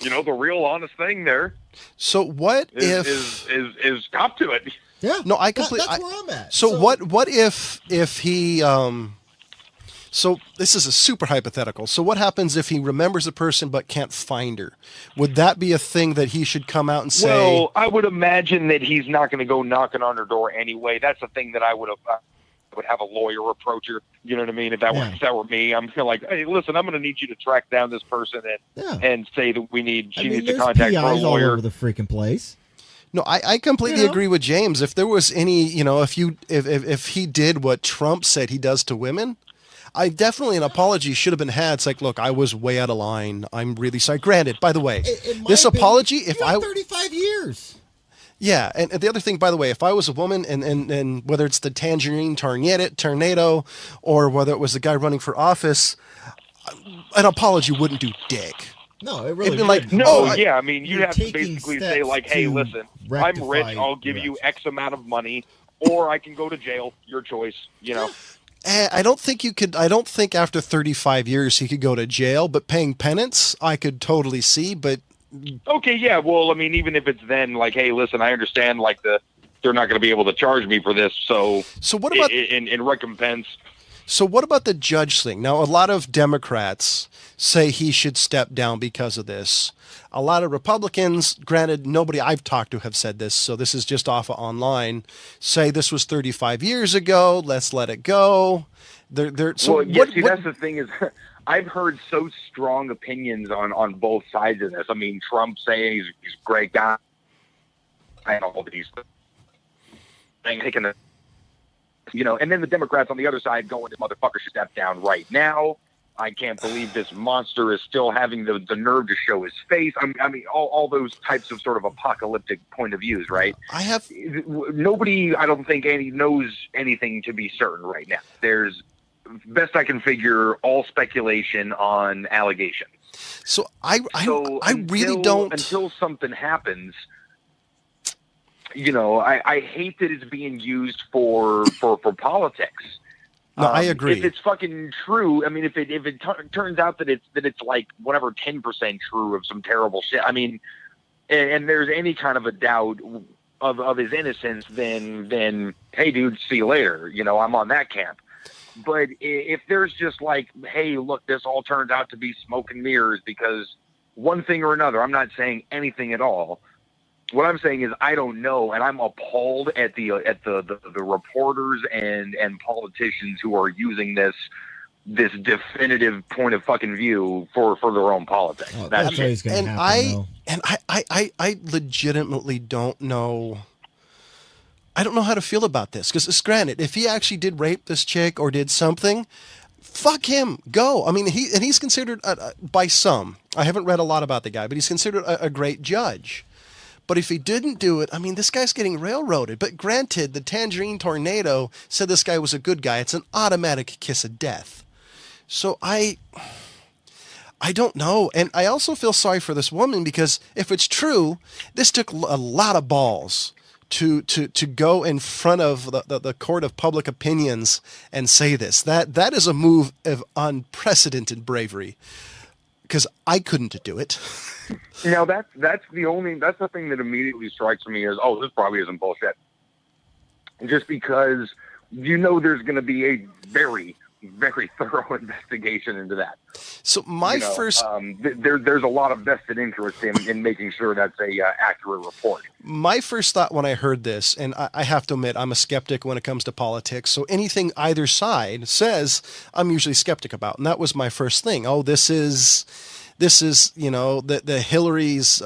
you know, the real honest thing there. So what is cop to it? Yeah. No, I completely. That's where I'm at. So what if he so this is a super hypothetical. So what happens if he remembers a person but can't find her? Would that be a thing that he should come out and say? Well, I would imagine that he's not going to go knocking on her door anyway. That's the thing that I would have a lawyer approach her. You know what I mean? If that were me, I'm like, hey, listen, I'm going to need you to track down this person and say that she needs to contact her lawyer. All over the freaking place. No, I completely agree with James. If there was any, you know, if he did what Trump said he does to women, I definitely, an apology should have been had. It's like, look, I was way out of line. I'm really sorry. Granted, by the way, this apology, if I 35 years. Yeah, and the other thing, by the way, if I was a woman, and whether it's the tangerine tornado, or whether it was the guy running for office, an apology wouldn't do dick. No, it really like, yeah. I mean, you'd have to basically say, like, hey, listen, I'm rich. I'll give you X amount of money, or I can go to jail. Your choice, you know. I don't think you could. I don't think after 35 years he could go to jail, but paying penance, I could totally see. But okay, yeah. Well, I mean, even if it's then like, hey, listen, I understand, like they're not going to be able to charge me for this, so what about in recompense? So what about the judge thing? Now, a lot of Democrats say he should step down because of this. A lot of Republicans, granted, nobody I've talked to have said this, so this is just off of online, say this was 35 years ago, let's let it go. That's the thing is, I've heard so strong opinions on both sides of this. I mean, Trump saying he's a great guy, and all these things, taking a, you know, and then the Democrats on the other side going, this motherfucker should step down right now. I can't believe this monster is still having the nerve to show his face. I mean, all those types of sort of apocalyptic point of views, right? Nobody, I don't think, knows anything to be certain right now. There's, best I can figure, all speculation on allegations. So I really don't. Until something happens, you know, I hate that it's being used for politics. No, I agree. If it's fucking true, I mean, if it turns out that it's like whatever 10% true of some terrible shit, I mean, and there's any kind of a doubt of his innocence, then hey, dude, see you later. You know, I'm on that camp. But if there's just like, hey, look, this all turns out to be smoke and mirrors because one thing or another, I'm not saying anything at all. What I'm saying is I don't know, and I'm appalled at the reporters and politicians who are using this definitive point of fucking view for their own politics. Oh, that's always going to happen. I legitimately don't know. I don't know how to feel about this because, granted, if he actually did rape this chick or did something, fuck him, go. I mean, he's considered by some. I haven't read a lot about the guy, but he's considered a great judge. But if he didn't do it, I mean, this guy's getting railroaded. But granted, the Tangerine Tornado said this guy was a good guy. It's an automatic kiss of death. So I don't know. And I also feel sorry for this woman because if it's true, this took a lot of balls to go in front of the court of public opinions and say this. That is a move of unprecedented bravery. Because I couldn't do it. You know, that's the thing that immediately strikes me as, oh, this probably isn't bullshit. Just because you know there's going to be a very, very thorough investigation into that. So my first, there's a lot of vested interest in making sure that's a accurate report. My first thought when I heard this, and I have to admit, I'm a skeptic when it comes to politics. So anything either side says, I'm usually skeptic about, and that was my first thing. Oh, this is the Hillary's.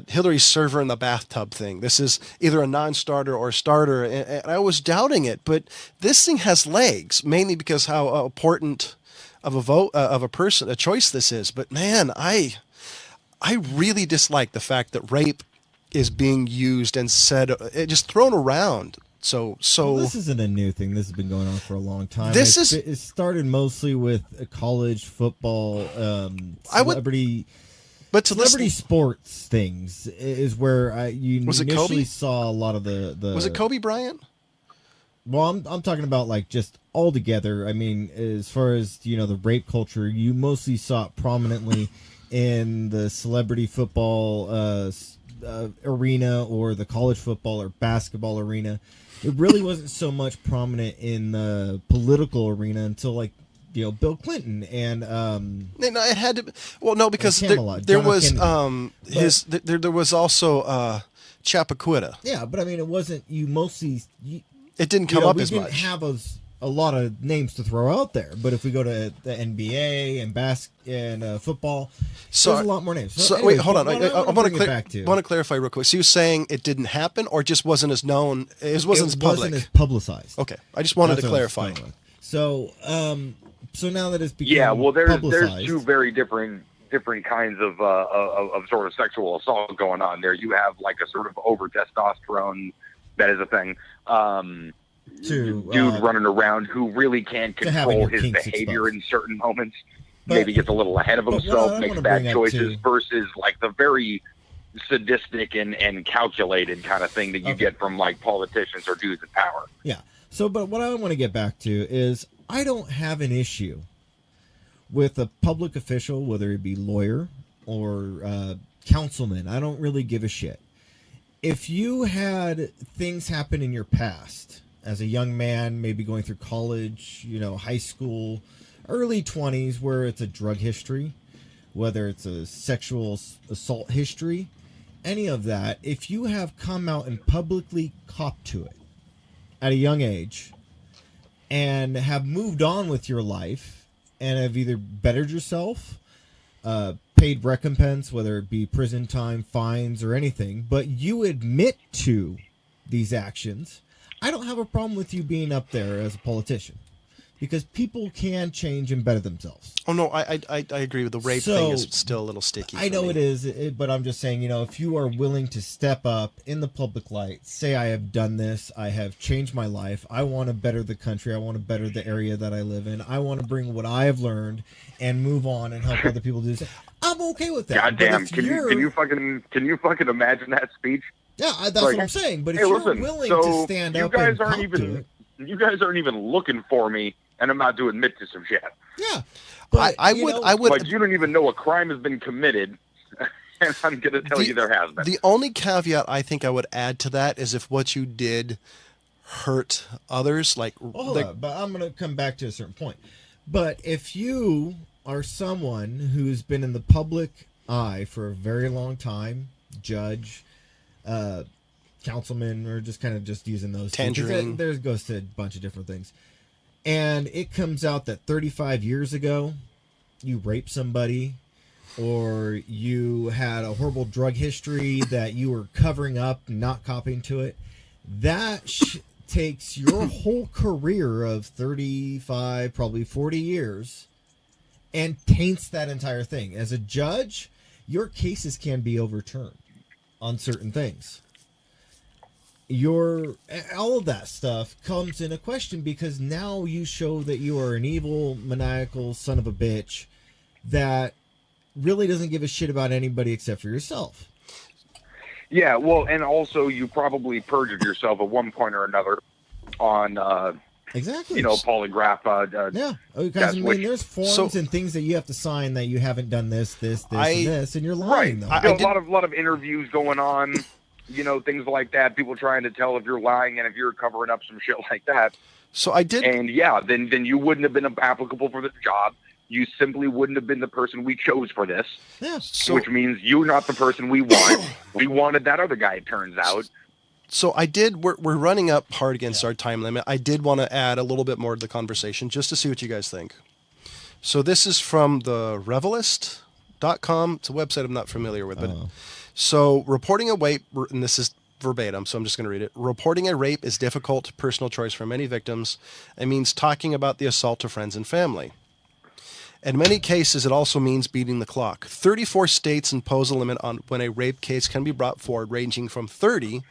Hillary's server in the bathtub thing. This is either a non-starter or a starter, and I was doubting it. But this thing has legs, mainly because how important of a vote of a choice this is. But man, I really dislike the fact that rape is being used and said just thrown around. So well, this isn't a new thing. This has been going on for a long time. It started mostly with college football, celebrity. But celebrity sports things is where you initially saw a lot of the. Was it Kobe Bryant? Well, I'm talking about like just all together. I mean, as far as the rape culture, you mostly saw it prominently in the celebrity football arena or the college football or basketball arena. It really wasn't so much prominent in the political arena until like. Bill Clinton and no, it had to. Well, no, because there was there was also Chappaquidda. Yeah, but I mean, it wasn't. It didn't come up as much. We didn't have a lot of names to throw out there. But if we go to the NBA and football, there's a lot more names. So anyways, wait, hold on. I want to clarify real quick. So you're saying it didn't happen, or just wasn't as known? It wasn't as public. Wasn't as publicized. Okay, I just wanted to clarify. So now that it's become there's two very different kinds of sort of sexual assault going on there. You have like a sort of over testosterone, that is a thing. Dude running around who really can't control his behavior in certain moments. Maybe gets a little ahead of himself, makes bad choices, versus like the very sadistic and calculated kind of thing that you get from like politicians or dudes in power. Yeah. So, but what I want to get back to is I don't have an issue with a public official, whether it be lawyer or councilman. I don't really give a shit. If you had things happen in your past as a young man, maybe going through college, high school, early 20s, where it's a drug history, whether it's a sexual assault history, any of that, if you have come out and publicly copped to it at a young age and have moved on with your life and have either bettered yourself, paid recompense, whether it be prison time, fines, or anything, but you admit to these actions, I don't have a problem with you being up there as a politician. Because people can change and better themselves. Oh, no, I agree with the rape thing is still a little sticky. I know it is, but I'm just saying, if you are willing to step up in the public light, say I have done this, I have changed my life, I want to better the country, I want to better the area that I live in, I want to bring what I have learned and move on and help other people do this. I'm okay with that. Goddamn, can you fucking imagine that speech? Yeah, that's what I'm saying. But if you're willing to stand up and talk to it. You guys aren't even looking for me, and I'm not to admit to some shit. Yeah, but I would. Like, you don't even know a crime has been committed, and I'm going to tell you there has been. The only caveat I think I would add to that is if what you did hurt others. But I'm going to come back to a certain point. But if you are someone who's been in the public eye for a very long time, judge, councilman, or just kind of just using those Tangerine. There goes to a bunch of different things. And it comes out that 35 years ago, you raped somebody, or you had a horrible drug history that you were covering up, not copying to it. That takes your whole career of 35, probably 40 years, and taints that entire thing. As a judge, your cases can be overturned on certain things. All of that stuff comes in a question because now you show that you are an evil, maniacal son of a bitch that really doesn't give a shit about anybody except for yourself. Yeah, well, and also you probably perjured yourself at one point or another on exactly, polygraph. Yeah, because there's forms and things that you have to sign that you haven't done this, and this, and you're lying. Right. Though. A lot of interviews going on. Things like that. People trying to tell if you're lying and if you're covering up some shit like that. So I did. And then you wouldn't have been applicable for this job. You simply wouldn't have been the person we chose for this. Yeah. Which means you're not the person we want. We wanted that other guy, it turns out. So I did. We're running up hard against our time limit. I did want to add a little bit more to the conversation just to see what you guys think. So this is from the Revelist.com. It's a website I'm not familiar with. But so reporting a rape, and this is verbatim, so I'm just going to read it. Reporting a rape is difficult personal choice for many victims. It means talking about the assault to friends and family. In many cases, it also means beating the clock. 34 states impose a limit on when a rape case can be brought forward, ranging from 3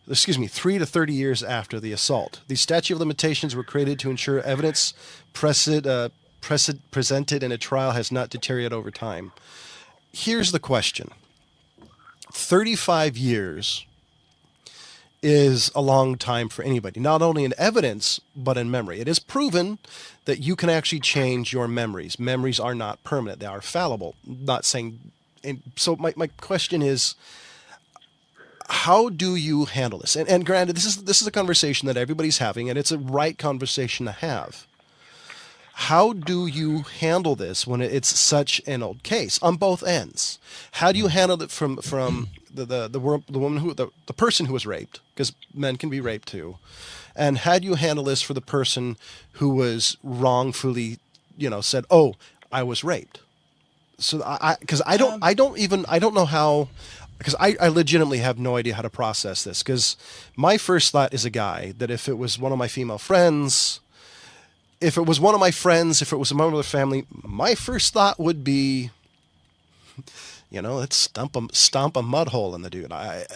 to 30 years after the assault. These statute of limitations were created to ensure evidence presented in a trial has not deteriorated over time. Here's the question. 35 years is a long time for anybody, not only in evidence, but in memory. It is proven that you can actually change your memories. Memories are not permanent. They are fallible. Not saying, and so my question is, how do you handle this? And granted, this is a conversation that everybody's having, and it's a right conversation to have. How do you handle this when it's such an old case on both ends? How do you handle it from the woman the person who was raped, because men can be raped too, and how do you handle this for the person who was wrongfully, said, "Oh, I was raped"? So I don't know how, because I legitimately have no idea how to process this. Because my first thought is a guy that if it was one of my female friends. If it was one of my friends, if it was a member of the family, my first thought would be, let's stomp a mud hole in the dude. I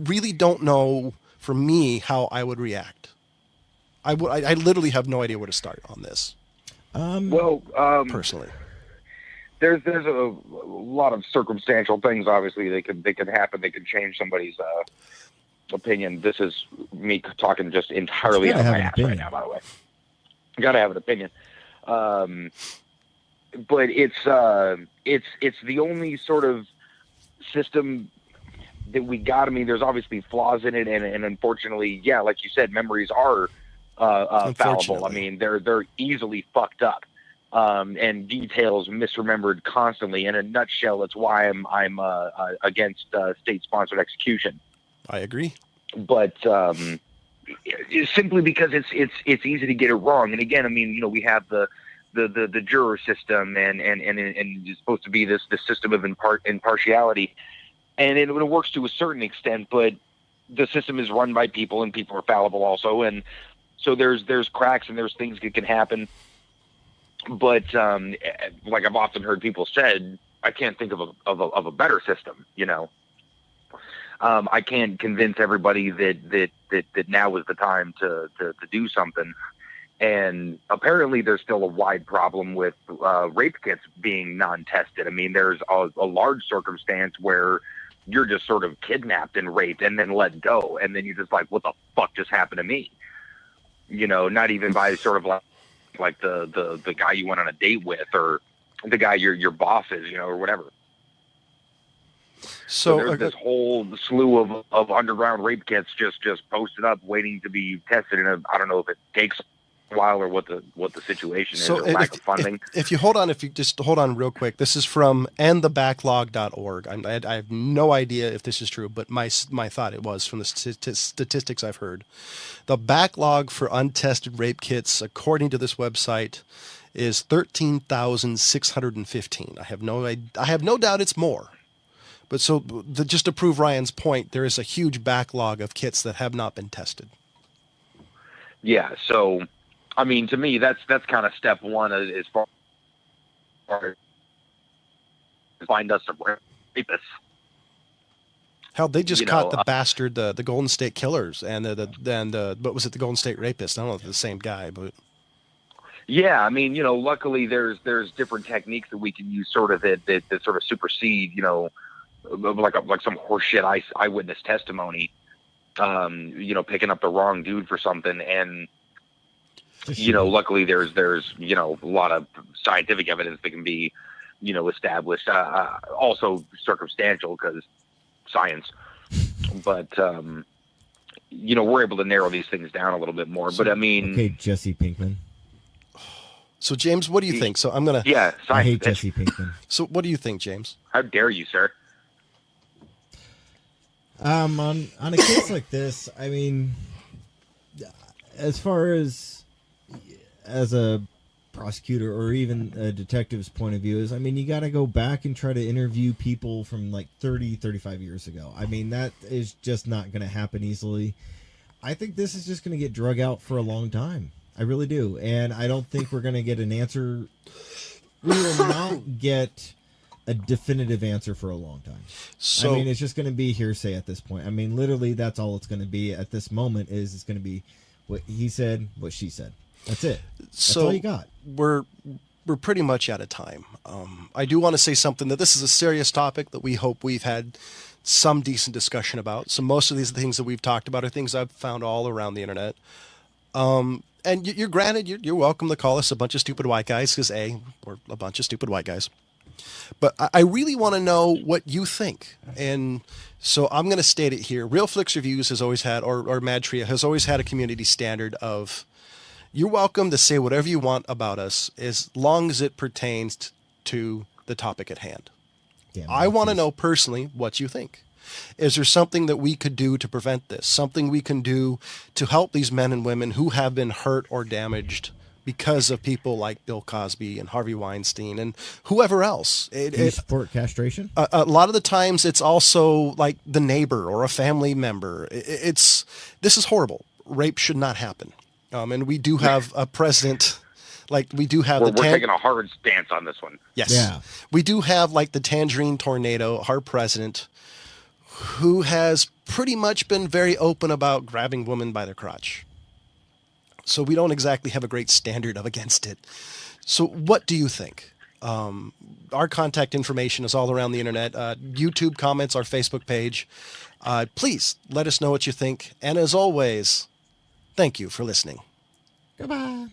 really don't know, for me, how I would react. I literally have no idea where to start on this. Personally, there's a lot of circumstantial things. Obviously, they could happen. They could change somebody's opinion. This is me talking just entirely out of my ass right now, by the way. Gotta have an opinion. But it's the only sort of system that we got. I mean, there's obviously flaws in it, and unfortunately, yeah, like you said, memories are fallible. I mean, they're easily fucked up, and details misremembered constantly. In a nutshell, it's why I'm against state-sponsored execution. I agree, but simply because it's easy to get it wrong. And again, I mean, we have the juror system, and it's supposed to be this system of impartiality, and it works to a certain extent. But the system is run by people, and people are fallible also, and so there's cracks and there's things that can happen. But like I've often heard people said, I can't think of a better system, I can't convince everybody that now is the time to do something. And apparently there's still a wide problem with rape kits being non-tested. I mean, there's a large circumstance where you're just sort of kidnapped and raped and then let go. And then you're just like, what the fuck just happened to me? Not even by sort of like the guy you went on a date with, or the guy your boss is, or whatever. So there's this whole slew of underground rape kits just posted up, waiting to be tested. And I don't know if it takes a while or what the situation is, or lack of funding. If you just hold on real quick, this is from endthebacklog.org. I have no idea if this is true, but my thought it was from the statistics I've heard. The backlog for untested rape kits, according to this website, is 13,615. I have no doubt it's more. But just to prove Ryan's point, there is a huge backlog of kits that have not been tested. Yeah, so I mean, to me, that's kind of step one as far as find us some rapists. Hell, they just caught the bastard, the Golden State Killers, and what was it, the Golden State Rapists? I don't know if it's the same guy, but. Yeah, I mean, luckily there's different techniques that we can use, sort of that sort of supersede, like some horseshit eyewitness testimony, picking up the wrong dude for something. And, luckily there's a lot of scientific evidence that can be, established, also circumstantial because science. But, we're able to narrow these things down a little bit more. But I mean, okay, Jesse Pinkman. So James, what do you think? So I'm gonna. Yeah, I hate Jesse Pinkman. So what do you think, James? How dare you, sir? On a case like this, I mean, as far as a prosecutor or even a detective's point of view is, I mean, you got to go back and try to interview people from like 30, 35 years ago. I mean, that is just not going to happen easily. I think this is just going to get drug out for a long time. I really do. And I don't think we're going to get an answer. We will not get a definitive answer for a long time. So, I mean, it's just going to be hearsay at this point. I mean, literally, that's all it's going to be at this moment. Is it's going to be what he said, what she said. That's it. That's all you got. We're pretty much out of time. I do want to say something, that this is a serious topic that we hope we've had some decent discussion about. So most of these things that we've talked about are things I've found all around the internet. And you're granted, you're welcome to call us a bunch of stupid white guys, because we're a bunch of stupid white guys. But I really want to know what you think. And so I'm going to state it here. Real Flicks Reviews has always had, or MadTrio has always had, a community standard of, you're welcome to say whatever you want about us as long as it pertains to the topic at hand. Yeah, I want to know personally what you think. Is there something that we could do to prevent this? Something we can do to help these men and women who have been hurt or damaged because of people like Bill Cosby and Harvey Weinstein and whoever else? Do you support castration? A lot of the times it's also like the neighbor or a family member. This is horrible. Rape should not happen. And we do have a president, like we do have we're taking a hard stance on this one. Yes. Yeah. We do have like the Tangerine Tornado, our president, who has pretty much been very open about grabbing women by their crotch. So we don't exactly have a great standard against it. So what do you think? Our contact information is all around the internet. YouTube comments, our Facebook page. Please let us know what you think. And as always, thank you for listening. Goodbye.